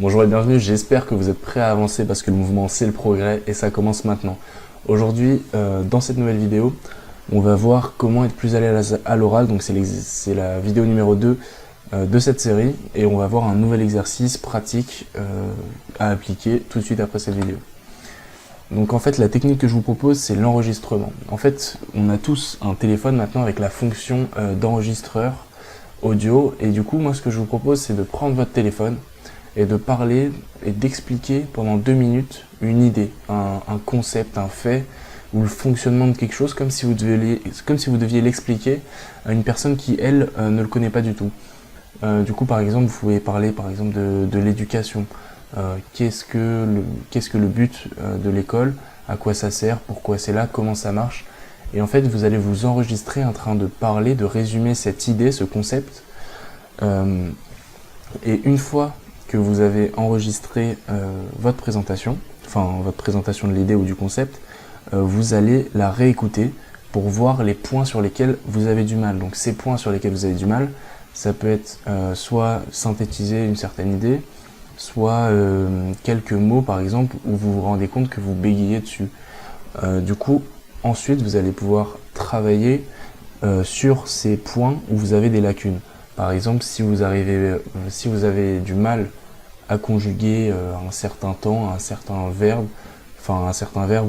Bonjour et bienvenue, j'espère que vous êtes prêts à avancer parce que le mouvement c'est le progrès et ça commence maintenant. Aujourd'hui, dans cette nouvelle vidéo, on va voir comment être plus à l'aise à l'oral, donc c'est la vidéo numéro 2 de cette série et on va voir un nouvel exercice pratique à appliquer tout de suite après cette vidéo. Donc en fait la technique que je vous propose c'est l'enregistrement. En fait on a tous un téléphone maintenant avec la fonction d'enregistreur audio et du coup moi ce que je vous propose c'est de prendre votre téléphone et de parler et d'expliquer pendant 2 minutes une idée, un concept, un fait ou le fonctionnement de quelque chose comme si vous deviez l'expliquer à une personne qui elle ne le connaît pas du tout. Du coup par exemple vous pouvez parler par exemple de l'éducation. Qu'est-ce que le but de l'école, à quoi ça sert, pourquoi c'est là, comment ça marche. Et en fait, vous allez vous enregistrer en train de parler, de résumer cette idée, ce concept. Et une fois que vous avez enregistré votre présentation de l'idée ou du concept, vous allez la réécouter pour voir les points sur lesquels vous avez du mal. Donc ces points sur lesquels vous avez du mal, ça peut être soit synthétiser une certaine idée, soit quelques mots par exemple où vous vous rendez compte que vous bégayez dessus. Du coup, ensuite vous allez pouvoir travailler sur ces points où vous avez des lacunes. Par exemple, si vous avez du mal à conjuguer un certain temps, un certain verbe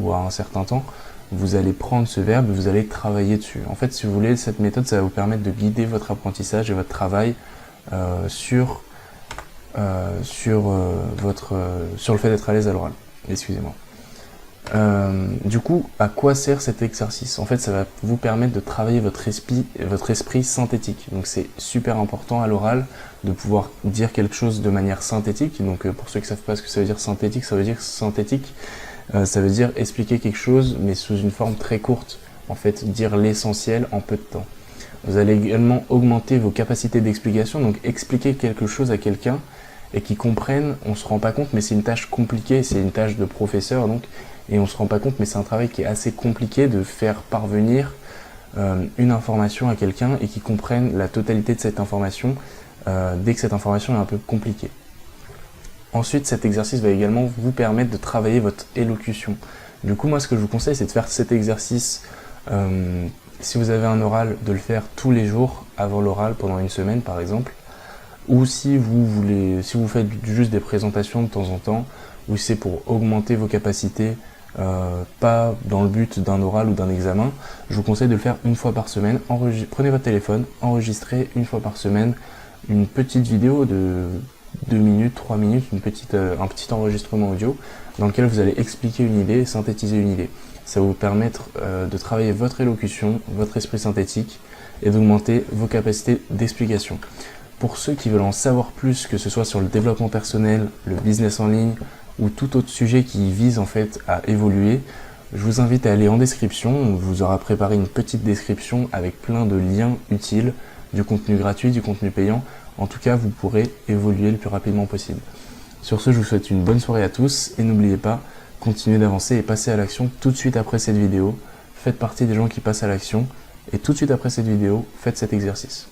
ou à un certain temps, vous allez prendre ce verbe et vous allez travailler dessus. En fait, si vous voulez, cette méthode, ça va vous permettre de guider votre apprentissage et votre travail sur le fait d'être à l'aise à l'oral. Excusez-moi. Du coup, à quoi sert cet exercice? En fait, ça va vous permettre de travailler votre esprit synthétique. Donc c'est super important à l'oral de pouvoir dire quelque chose de manière synthétique. Donc pour ceux qui ne savent pas ce que ça veut dire synthétique, ça veut dire expliquer quelque chose mais sous une forme très courte. En fait, dire l'essentiel en peu de temps. Vous allez également augmenter vos capacités d'explication, donc expliquer quelque chose à quelqu'un et qui comprenne, on se rend pas compte, mais c'est une tâche compliquée, c'est une tâche de professeur, donc, et on se rend pas compte, mais c'est un travail qui est assez compliqué de faire parvenir une information à quelqu'un et qui comprenne la totalité de cette information dès que cette information est un peu compliquée. Ensuite, cet exercice va également vous permettre de travailler votre élocution. Du coup, moi, ce que je vous conseille, c'est de faire cet exercice, si vous avez un oral, de le faire tous les jours avant l'oral, pendant une semaine par exemple. Ou si vous faites juste des présentations de temps en temps, ou c'est pour augmenter vos capacités, pas dans le but d'un oral ou d'un examen, je vous conseille de le faire une fois par semaine. Prenez votre téléphone, enregistrez une fois par semaine une petite vidéo de 2 minutes, 3 minutes, un petit enregistrement audio dans lequel vous allez expliquer une idée et synthétiser une idée. Ça va vous permettre de travailler votre élocution, votre esprit synthétique et d'augmenter vos capacités d'explication. Pour ceux qui veulent en savoir plus, que ce soit sur le développement personnel, le business en ligne ou tout autre sujet qui vise en fait à évoluer, je vous invite à aller en description. On vous aura préparé une petite description avec plein de liens utiles, du contenu gratuit, du contenu payant. En tout cas, vous pourrez évoluer le plus rapidement possible. Sur ce, je vous souhaite une bonne soirée à tous et n'oubliez pas, continuez d'avancer et passez à l'action tout de suite après cette vidéo. Faites partie des gens qui passent à l'action et tout de suite après cette vidéo, faites cet exercice.